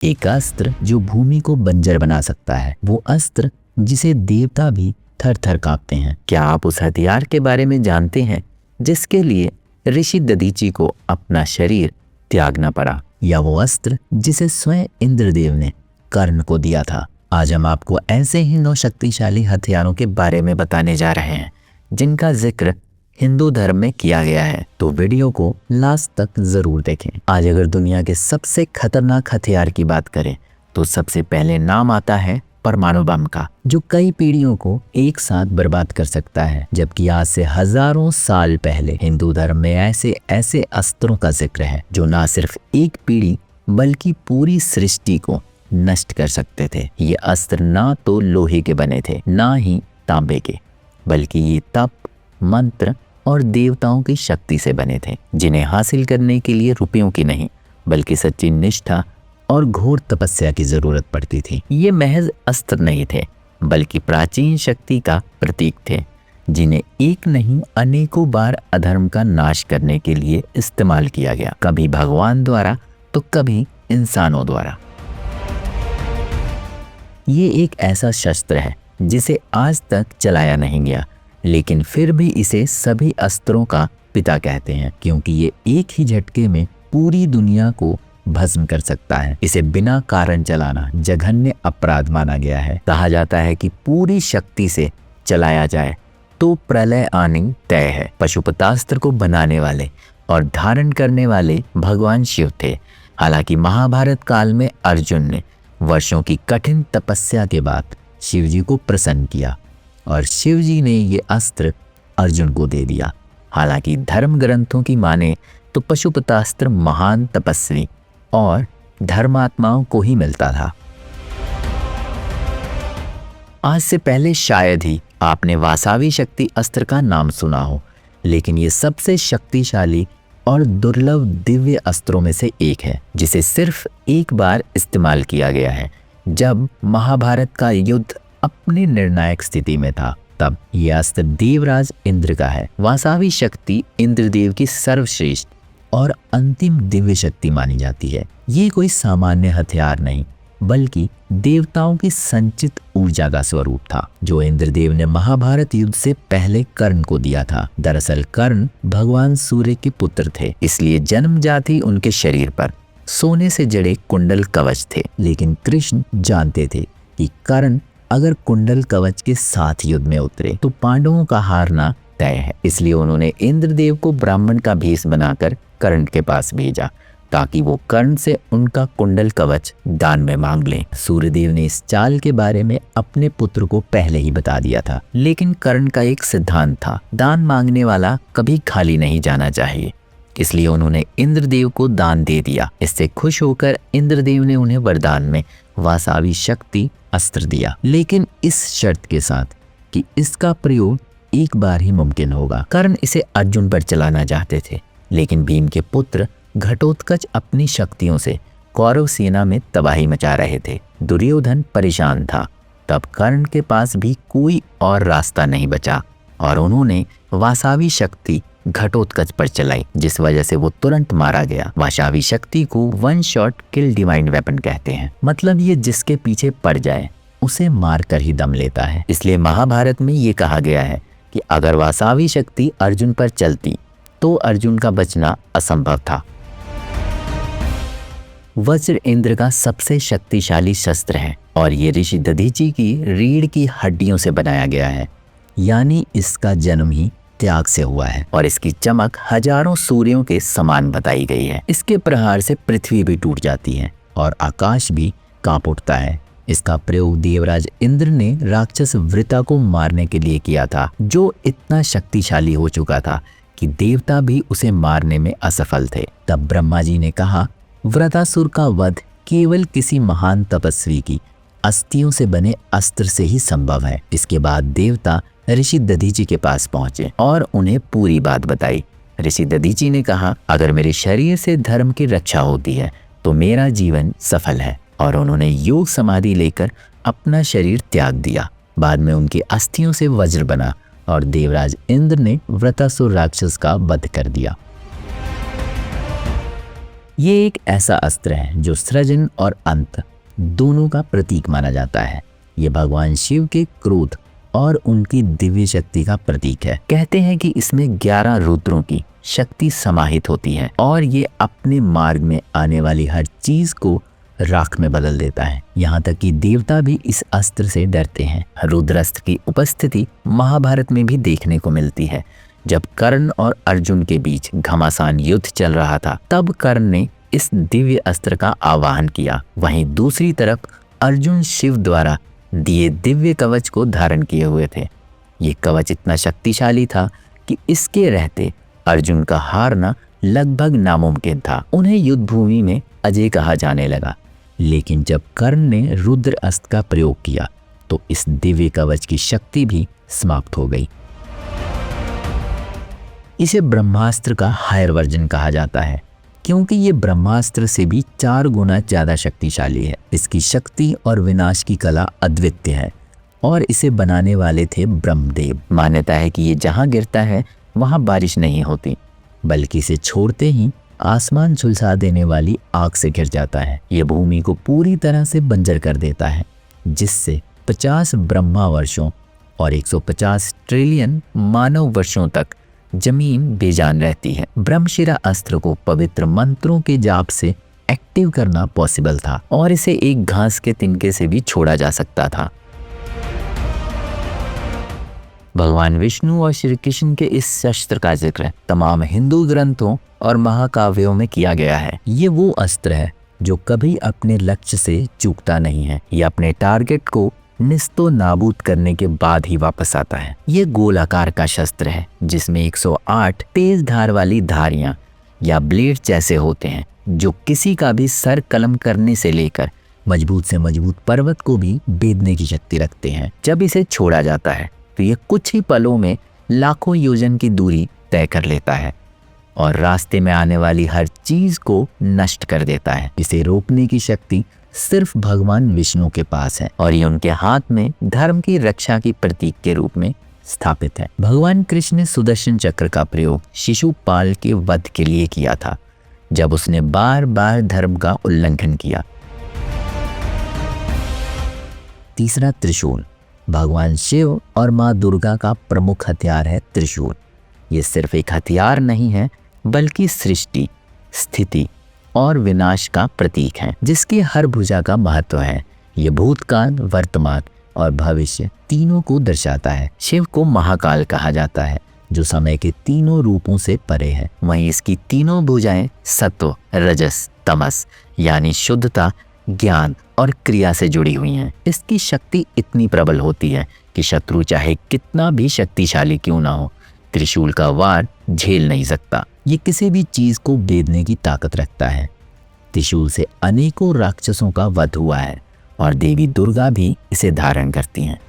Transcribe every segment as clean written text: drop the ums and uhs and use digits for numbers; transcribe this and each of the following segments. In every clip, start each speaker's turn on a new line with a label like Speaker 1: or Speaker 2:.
Speaker 1: एक अस्त्र जो भूमि को बंजर बना सकता है, वो अस्त्र जिसे देवता भी थर थर कांपते हैं। क्या आप उस हथियार के बारे में जानते हैं जिसके लिए ऋषि दधीचि को अपना शरीर त्यागना पड़ा, या वो अस्त्र जिसे स्वयं इंद्रदेव ने कर्ण को दिया था? आज हम आपको ऐसे ही 9 शक्तिशाली हथियारों के बारे में बताने जा रहे हैं जिनका जिक्र हिंदू धर्म में किया गया है, तो वीडियो को लास्ट तक जरूर देखें। आज अगर दुनिया के सबसे खतरनाक हथियार की बात करें तो सबसे पहले नाम आता है परमाणु बम का, जो कई पीढ़ियों को एक साथ बर्बाद कर सकता है। जबकि आज से हजारों साल पहले हिंदू धर्म में ऐसे ऐसे अस्त्रों का जिक्र है जो ना सिर्फ एक पीढ़ी बल्कि पूरी सृष्टि को नष्ट कर सकते थे। ये अस्त्र ना तो लोहे के बने थे, ना ही तांबे के, बल्कि ये तप, मंत्र और देवताओं की शक्ति से बने थे, जिन्हें हासिल करने के लिए रुपयों की नहीं बल्कि सच्ची निष्ठा और घोर तपस्या की जरूरत पड़ती थी। ये महज अस्त्र नहीं थे बल्कि प्राचीन शक्ति का प्रतीक थे, जिन्हें एक नहीं अनेकों बार अधर्म का नाश करने के लिए इस्तेमाल किया गया, कभी भगवान द्वारा तो कभी इंसानों द्वारा। ये एक ऐसा शस्त्र है जिसे आज तक चलाया नहीं गया, लेकिन फिर भी इसे सभी अस्त्रों का पिता कहते हैं, क्योंकि ये एक ही झटके में पूरी दुनिया को भस्म कर सकता है। इसे बिना कारण चलाना जघन्य अपराध माना गया है। कहा जाता है कि पूरी शक्ति से चलाया जाए तो प्रलय आनी तय है। पशुपतास्त्र को बनाने वाले और धारण करने वाले भगवान शिव थे। हालांकि महाभारत काल में अर्जुन ने वर्षों की कठिन तपस्या के बाद शिवजी को प्रसन्न किया और शिवजी ने ये अस्त्र अर्जुन को दे दिया। हालांकि धर्म ग्रंथों की माने तो पशुपतास्त्र महान तपस्वी और धर्मात्माओं को ही मिलता था। आज से पहले शायद ही आपने वासावी शक्ति अस्त्र का नाम सुना हो, लेकिन ये सबसे शक्तिशाली और दुर्लभ दिव्य अस्त्रों में से एक है, जिसे सिर्फ एक बार इस्तेमाल किया गया है। जब महाभारत का युद्ध अपनी निर्णायक स्थिति में था, तब यह अस्त्र देवराज इंद्र का है। वासावी शक्ति इंद्रदेव की सर्वश्रेष्ठ और अंतिम दिव्य शक्ति मानी जाती है। ये कोई सामान्य हथियार नहीं बल्कि देवताओं की संचित ऊर्जा का स्वरूप था, जो इंद्रदेव ने महाभारत युद्ध से पहले कर्ण को दिया था। दरअसल कर्ण भगवान सूर्य के पुत्र थे, इसलिए जन्मजात ही उनके शरीर पर सोने से जड़े कुंडल कवच थे। लेकिन कृष्ण जानते थे कि कर्ण अगर कुंडल कवच के साथ युद्ध में उतरे तो पांडवों का हारना तय है। इसलिए उन्होंने इंद्रदेव को ब्राह्मण का भेष बनाकर कर्ण के पास भेजा ताकि वो कर्ण से उनका कुंडल कवच दान में मांग लें। सूर्यदेव ने इस चाल के बारे में अपने पुत्र को पहले ही बता दिया था, लेकिन कर्ण का एक सिद्धांत था, दान मांगने वाला कभी खाली नहीं जाना चाहिए। इसलिए उन्होंने इंद्रदेव को दान दे दिया। इससे खुश होकर इंद्रदेव ने उन्हें वरदान में वासावी शक्ति अस्त्र दिया, लेकिन इस शर्त के साथ कि इसका प्रयोग एक बार ही मुमकिन होगा। कर्ण इसे अर्जुन पर चलाना चाहते थे, लेकिन भीम के पुत्र घटोत्कच अपनी शक्तियों से कौरव सेना में तबाही मचा रहे थे। दुर्योधन परेशान था। तब कर्ण के पास भी कोई और रास्ता नहीं बचा और उन्होंने वासावी शक्ति घटोत्कच पर चलाई, जिस वजह से वो तुरंत मारा गया। वासावी शक्ति को वन शॉट किल डिवाइन वेपन कहते हैं, मतलब ये जिसके पीछे पड़ जाए उसे मारकर ही दम लेता है। इसलिए महाभारत में ये कहा गया है कि अगर वासावी शक्ति अर्जुन पर चलती तो अर्जुन का बचना असंभव था। वज्र इंद्र का सबसे शक्तिशाली शस्त्र है और ये ऋषि दधीचि की रीढ़ की हड्डियों से बनाया गया है, यानी इसका जन्म ही त्याग से हुआ है और इसकी चमक हजारों सूर्यों के समान बताई गई है। इसके प्रहार से पृथ्वी भी टूट जाती है और आकाश भी कांप उठता है। इसका प्रयोग देवराज इंद्र ने राक्षस वृता को मारने के लिए किया था, जो इतना शक्तिशाली हो चुका था कि देवता भी उसे मारने में असफल थे। तब ब्रह्मा जी ने कहा, वृतासुर का वध केवल किसी महान तपस्वी की अस्थियों से बने अस्त्र से ही संभव है। इसके बाद देवता ऋषि दधीचि के पास पहुंचे और उन्हें पूरी बात बताई। ऋषि दधीचि ने कहा, अगर मेरे शरीर से धर्म की रक्षा होती है तो मेरा जीवन सफल है, और उन्होंने योग समाधि लेकर अपना शरीर त्याग दिया। बाद में उनकी अस्थियों से वज्र बना और देवराज इंद्र ने वृतासुर राक्षस का वध कर दिया। ये एक ऐसा अस्त्र है जो सृजन और अंत दोनों का प्रतीक माना जाता है। ये भगवान शिव के क्रोध और उनकी दिव्य शक्ति का प्रतीक है। कहते हैं कि इसमें 11 रुद्रों की शक्ति समाहित होती है और ये अपने मार्ग में आने वाली हर चीज को राख में बदल देता है। यहाँ तक कि देवता भी इस अस्त्र से डरते हैं। रुद्रास्त्र की उपस्थिति महाभारत में भी देखने को मिलती है। जब कर्ण और अर्जुन के बीच घमासान युद्ध चल रहा था, तब कर्ण ने इस दिव्य अस्त्र का आवाहन किया। वहीं दूसरी तरफ अर्जुन शिव द्वारा दिए दिव्य कवच को धारण किए हुए थे। ये कवच इतना शक्तिशाली था कि इसके रहते अर्जुन का हारना लगभग नामुमकिन था। उन्हें युद्ध भूमि में अजय कहा जाने लगा। लेकिन जब कर्ण ने रुद्र अस्त्र का प्रयोग किया तो इस दिव्य कवच की शक्ति भी समाप्त हो गई। इसे ब्रह्मास्त्र का हायर वर्जन कहा जाता है क्योंकि ये ब्रह्मास्त्र से भी 4 गुना ज्यादा शक्तिशाली है। इसकी शक्ति और विनाश की कला अद्वितीय है और इसे बनाने वाले थे ब्रह्मदेव। मान्यता है कि ये जहाँ गिरता है वहाँ बारिश नहीं होती, बल्कि इसे छोड़ते ही आसमान झुलसा देने वाली आग से घिर जाता है। ये भूमि को पूरी तरह से बंजर कर देता है, जिससे 50 ब्रह्मा वर्षों और 150 ट्रिलियन मानव वर्षों तक जमीन बेजान रहती है। ब्रह्मशिरा अस्त्र को पवित्र मंत्रों के जाप से एक्टिव करना पॉसिबल था और इसे एक घास के तिनके से भी छोड़ा जा सकता था। भगवान विष्णु और श्री कृष्ण के इस शस्त्र का जिक्र तमाम हिंदू ग्रंथों और महाकाव्यों में किया गया है। ये वो अस्त्र है जो कभी अपने लक्ष्य से चूकता नहीं है। ये अपने टारगेट को निस्तो नाबूद करने के बाद ही वापस आता है। ये गोल आकार का शस्त्र है जिसमें 108 तेज धार वाली धारियां या ब्लेड जैसे होते हैं, जो किसी का भी सर कलम करने से लेकर मजबूत से मजबूत पर्वत को भी बेधने की शक्ति रखते हैं। जब इसे छोड़ा जाता है तो ये कुछ ही पलों में लाखों योजन की दूरी तय कर लेता है और रास्ते में आने वाली हर चीज को नष्ट कर देता है। इसे रोकने की शक्ति सिर्फ भगवान विष्णु के पास है और ये उनके हाथ में धर्म की रक्षा की प्रतीक के रूप में स्थापित है। भगवान कृष्ण ने सुदर्शन चक्र का प्रयोग शिशुपाल के वध के लिए किया था, जब उसने बार बार धर्म का उल्लंघन किया। तीसरा, त्रिशूल। भगवान शिव और माँ दुर्गा का प्रमुख हथियार है त्रिशूल। ये सिर्फ एक हथियार नहीं है, बल्कि सृष्टि, स्थिति और विनाश का प्रतीक है, जिसकी हर भुजा का महत्व है। ये भूतकाल, वर्तमान और भविष्य तीनों को दर्शाता है। शिव को महाकाल कहा जाता है, जो समय के तीनों रूपों से परे है। वहीं इसकी तीनों भुजाएं सत्व, रजस, तमस यानी शुद्धता, ज्ञान और क्रिया से जुड़ी हुई हैं। इसकी शक्ति इतनी प्रबल होती है कि शत्रु चाहे कितना भी शक्तिशाली क्यों ना हो, त्रिशूल का वार झेल नहीं सकता। ये किसी भी चीज को बेधने की ताकत रखता है। त्रिशूल से अनेकों राक्षसों का वध हुआ है और देवी दुर्गा भी इसे धारण करती हैं।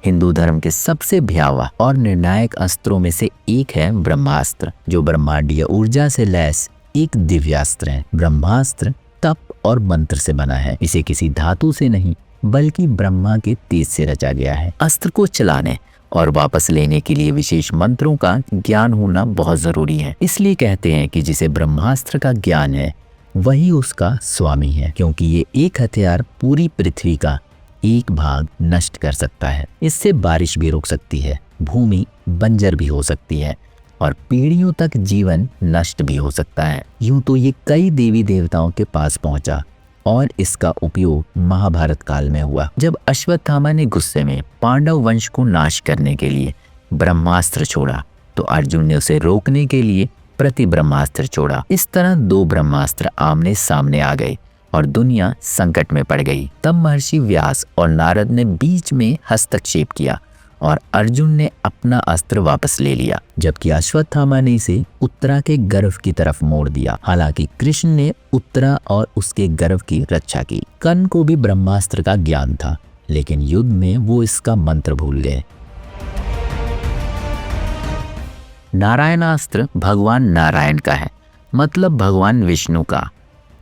Speaker 1: हिंदू धर्म के सबसे भयावह और निर्णायक अस्त्रों में से एक है ब्रह्मास्त्र, जो ब्रह्मांडीय ऊर्जा से लैस एक दिव्यास्त्र है। ब्रह्मास्त्र तप और मंत्र से बना है। इसे किसी धातु से नहीं, बल्कि ब्रह्मा के तेज से रचा गया है। अस्त्र को चलाने और वापस लेने के लिए विशेष मंत्रों का ज्ञान होना बहुत जरूरी है। इसलिए कहते हैं कि जिसे ब्रह्मास्त्र का ज्ञान है वही उसका स्वामी है, क्योंकि ये एक हथियार पूरी पृथ्वी का एक भाग नष्ट कर सकता है। इससे बारिश भी रुक सकती है, भूमि बंजर भी हो सकती है और पीढ़ियों तक जीवन नष्ट भी हो सकता है। यूं तो ये कई देवी देवताओं के पास पहुंचा और इसका उपयोग महाभारत काल में हुआ, जब अश्वत्थामा ने गुस्से में पांडव वंश को नाश करने के लिए ब्रह्मास्त्र छोड़ा, तो अर्जुन ने उसे रोकने के लिए प्रति ब्रह्मास्त्र छोड़ा। इस तरह 2 ब्रह्मास्त्र आमने सामने आ गए और दुनिया संकट में पड़ गई। तब महर्षि व्यास और नारद ने बीच में हस्तक्षेप किया और अर्जुन ने अपना अस्त्र वापस ले लिया, जबकि अश्वत्थामा ने इसे उत्तरा के गर्भ की तरफ मोड़ दिया। हालांकि कृष्ण ने उत्तरा और उसके गर्भ की रक्षा की। कर्ण को भी ब्रह्मास्त्र का ज्ञान था, लेकिन युद्ध में वो इसका मंत्र भूल गए। नारायणास्त्र भगवान नारायण का है, मतलब भगवान विष्णु का।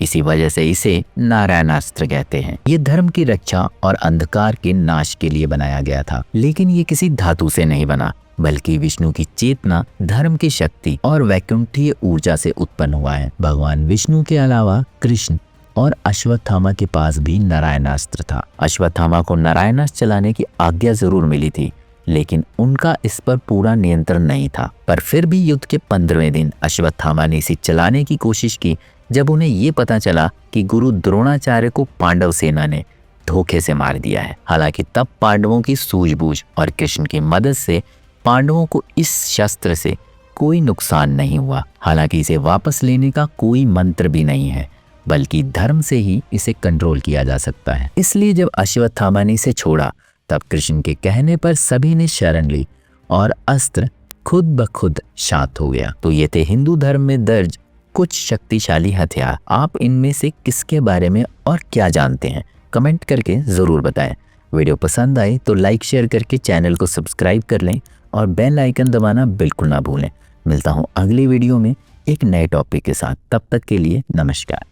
Speaker 1: इसी वजह से इसे नारायणास्त्र कहते हैं। ये धर्म की रक्षा और अंधकार के नाश के लिए बनाया गया था, लेकिन ये किसी धातु से नहीं बना, बल्कि विष्णु की चेतना धर्म की शक्ति और वैकुंठीय ऊर्जा से उत्पन्न हुआ है। भगवान विष्णु के अलावा कृष्ण और अश्वत्थामा के पास भी नारायणास्त्र था। अश्वत्थामा को नारायणास्त्र चलाने की आज्ञा जरूर मिली थी, लेकिन उनका इस पर पूरा नियंत्रण नहीं था। पर फिर भी युद्ध के 15वें दिन अश्वत्थामा ने इसे चलाने की कोशिश की, जब उन्हें ये पता चला कि गुरु द्रोणाचार्य को पांडव सेना ने धोखे से मार दिया है। हालांकि तब पांडवों की सूझबूझ और कृष्ण की मदद से पांडवों को इस शस्त्र से कोई नुकसान नहीं हुआ। हालांकि इसे वापस लेने का कोई मंत्र भी नहीं है, बल्कि धर्म से ही इसे कंट्रोल किया जा सकता है। इसलिए जब अश्वत्थामा ने इसे छोड़ा, तब कृष्ण के कहने पर सभी ने शरण ली और अस्त्र खुद ब खुद शांत हो गया। तो ये थे हिंदू धर्म में दर्ज कुछ शक्तिशाली हथियार। आप इनमें से किसके बारे में और क्या जानते हैं, कमेंट करके ज़रूर बताएं। वीडियो पसंद आए तो लाइक शेयर करके चैनल को सब्सक्राइब कर लें और बेल आइकन दबाना बिल्कुल ना भूलें। मिलता हूँ अगली वीडियो में एक नए टॉपिक के साथ। तब तक के लिए नमस्कार।